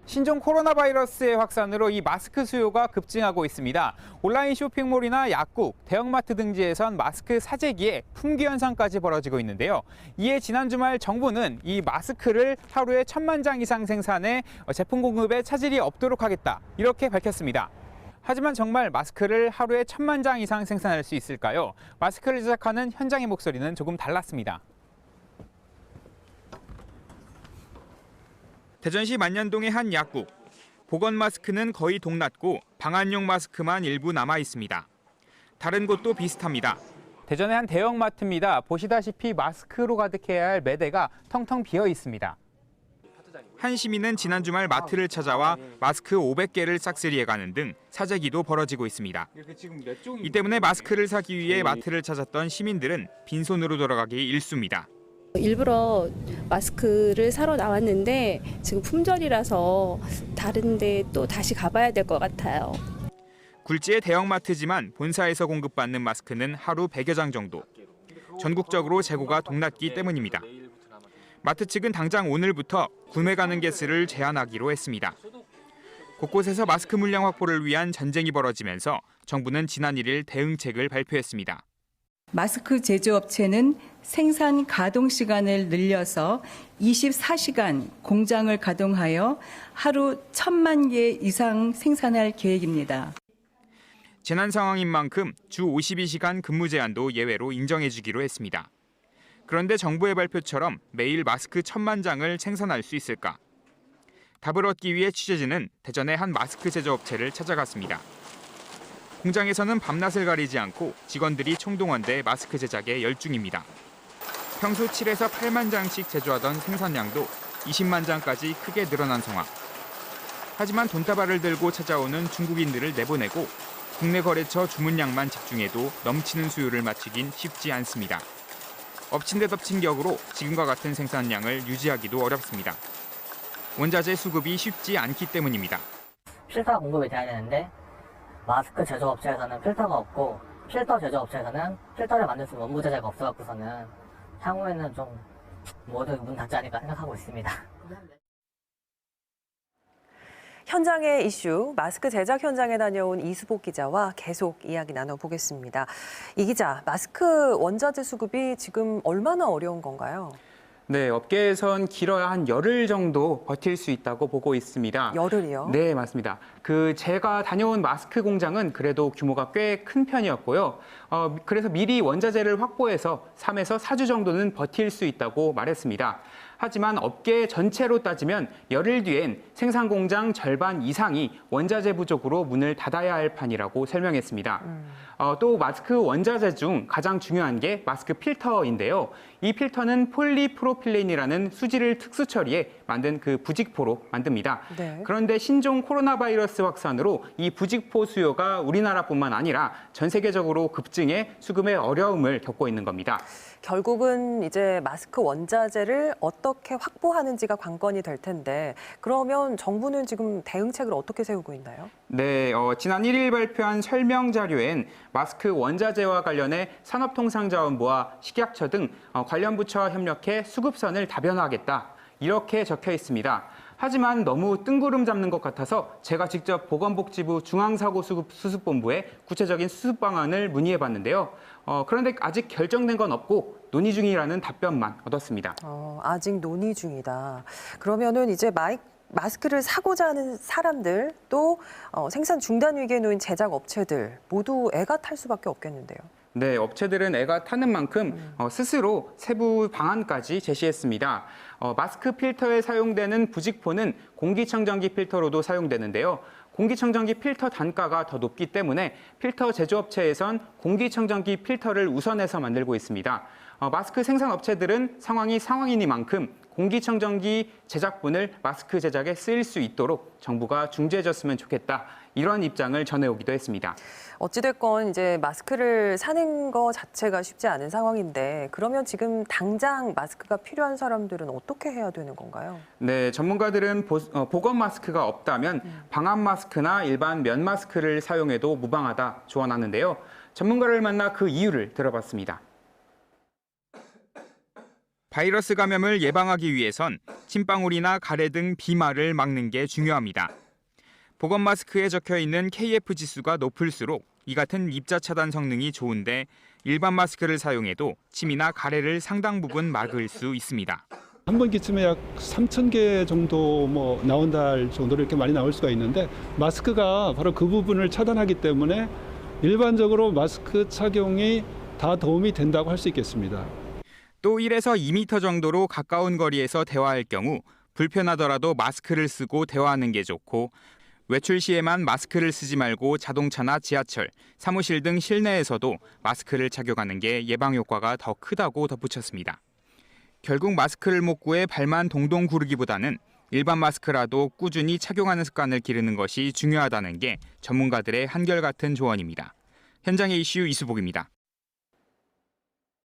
신종 코로나 바이러스의 확산으로 이 마스크 수요가 급증하고 있습니다. 온라인 쇼핑몰이나 약국, 대형마트 등지에선 마스크 사재기에 품귀 현상까지 벌어지고 있는데요. 이에 지난 주말 정부는 이 마스크를 하루에 1,000만 장 이상 생산해 제품 공급에 차질이 없도록 하겠다, 이렇게 밝혔습니다. 하지만 정말 마스크를 하루에 1,000만 장 이상 생산할 수 있을까요? 마스크를 제작하는 현장의 목소리는 조금 달랐습니다. 대전시 만년동의 한 약국. 보건 마스크는 거의 동났고 방한용 마스크만 일부 남아 있습니다. 다른 곳도 비슷합니다. 대전의 한 대형마트입니다. 보시다시피 마스크로 가득해야 할 매대가 텅텅 비어 있습니다. 한 시민은 지난 주말 마트를 찾아와 마스크 500개를 싹쓸이해가는 등 사재기도 벌어지고 있습니다. 이 때문에 마스크를 사기 위해 마트를 찾았던 시민들은 빈손으로 돌아가기 일쑤입니다. 일부러 마스크를 사러 나왔는데 지금 품절이라서 다른데 또 다시 가봐야 될 것 같아요. 굴지의 대형마트지만 본사에서 공급받는 마스크는 하루 100여 장 정도. 전국적으로 재고가 동났기 때문입니다. 마트 측은 당장 오늘부터 구매 가능 개수를 제한하기로 했습니다. 곳곳에서 마스크 물량 확보를 위한 전쟁이 벌어지면서 정부는 지난 1일 대응책을 발표했습니다. 마스크 제조업체는 생산 가동 시간을 늘려서 24시간 공장을 가동하여 하루 1,000만 개 이상 생산할 계획입니다. 재난 상황인 만큼 주 52시간 근무 제한도 예외로 인정해주기로 했습니다. 그런데 정부의 발표처럼 매일 마스크 1,000만 장을 생산할 수 있을까? 답을 얻기 위해 취재진은 대전의 한 마스크 제조업체를 찾아갔습니다. 공장에서는 밤낮을 가리지 않고 직원들이 총동원돼 마스크 제작에 열중입니다. 평소 7에서 8만 장씩 제조하던 생산량도 20만 장까지 크게 늘어난 상황. 하지만 돈다발을 들고 찾아오는 중국인들을 내보내고 국내 거래처 주문량만 집중해도 넘치는 수요를 맞추긴 쉽지 않습니다. 엎친 데 덮친 격으로 지금과 같은 생산량을 유지하기도 어렵습니다. 원자재 수급이 쉽지 않기 때문입니다. 필터 공급이 돼야 되는데 마스크 제조업체에서는 필터가 없고 필터 제조업체에서는 필터를 만들 수 있는 원부 자재가 없어갖고서는 향후에는 좀 모두 문 닫지 않을까 생각하고 있습니다. 현장의 이슈, 마스크 제작 현장에 다녀온 이수복 기자와 계속 이야기 나눠보겠습니다. 이 기자, 마스크 원자재 수급이 지금 얼마나 어려운 건가요? 네, 업계에선 길어야 한 열흘 정도 버틸 수 있다고 보고 있습니다. 열흘이요? 네, 맞습니다. 제가 다녀온 마스크 공장은 그래도 규모가 꽤 큰 편이었고요. 그래서 미리 원자재를 확보해서 3에서 4주 정도는 버틸 수 있다고 말했습니다. 하지만 업계 전체로 따지면 열흘 뒤엔 생산 공장 절반 이상이 원자재 부족으로 문을 닫아야 할 판이라고 설명했습니다. 또 마스크 원자재 중 가장 중요한 게 마스크 필터인데요. 이 필터는 폴리프로필렌이라는 수지를 특수 처리해 만든 그 부직포로 만듭니다. 네. 그런데 신종 코로나 바이러스 확산으로 이 부직포 수요가 우리나라뿐만 아니라 전 세계적으로 급증해 수급에 어려움을 겪고 있는 겁니다. 결국은 이제 마스크 원자재를 어떻게 확보하는지가 관건이 될 텐데 그러면 정부는 지금 대응책을 어떻게 세우고 있나요? 네, 지난 1일 발표한 설명 자료엔 마스크 원자재와 관련해 산업통상자원부와 식약처 등 관련 부처와 협력해 수급선을 다변화하겠다, 이렇게 적혀 있습니다. 하지만 너무 뜬구름 잡는 것 같아서 제가 직접 보건복지부 중앙사고수습본부에 구체적인 수습 방안을 문의해봤는데요. 그런데 아직 결정된 건 없고 논의 중이라는 답변만 얻었습니다. 아직 논의 중이다. 그러면은 이제 마스크를 사고자 하는 사람들 또 생산 중단 위기에 놓인 제작 업체들 모두 애가 탈 수밖에 없겠는데요. 네, 업체들은 애가 타는 만큼 스스로 세부 방안까지 제시했습니다. 마스크 필터에 사용되는 부직포는 공기청정기 필터로도 사용되는데요. 공기청정기 필터 단가가 더 높기 때문에 필터 제조업체에선 공기청정기 필터를 우선해서 만들고 있습니다. 마스크 생산업체들은 상황이니만큼 공기청정기 제작분을 마스크 제작에 쓰일 수 있도록 정부가 중재해줬으면 좋겠다, 이런 입장을 전해오기도 했습니다. 어찌됐건 이제 마스크를 사는 거 자체가 쉽지 않은 상황인데 그러면 지금 당장 마스크가 필요한 사람들은 어떻게 해야 되는 건가요? 네, 전문가들은 보건 마스크가 없다면 방한 마스크나 일반 면 마스크를 사용해도 무방하다 조언하는데요. 전문가를 만나 그 이유를 들어봤습니다. 바이러스 감염을 예방하기 위해선 침방울이나 가래 등 비말을 막는 게 중요합니다. 보건 마스크에 적혀 있는 KF 지수가 높을수록 이 같은 입자 차단 성능이 좋은데 일반 마스크를 사용해도 침이나 가래를 상당 부분 막을 수 있습니다. 한 번기쯤에 약 3,000개 정도 나온다 정도로 이렇게 많이 나올 수가 있는데 마스크가 바로 그 부분을 차단하기 때문에 일반적으로 마스크 착용이 다 도움이 된다고 할 수 있겠습니다. 또 1에서 2m 정도로 가까운 거리에서 대화할 경우 불편하더라도 마스크를 쓰고 대화하는 게 좋고 외출 시에만 마스크를 쓰지 말고 자동차나 지하철, 사무실 등 실내에서도 마스크를 착용하는 게 예방 효과가 더 크다고 덧붙였습니다. 결국 마스크를 못 구해 발만 동동 구르기보다는 일반 마스크라도 꾸준히 착용하는 습관을 기르는 것이 중요하다는 게 전문가들의 한결같은 조언입니다. 현장의 이슈 이수복입니다.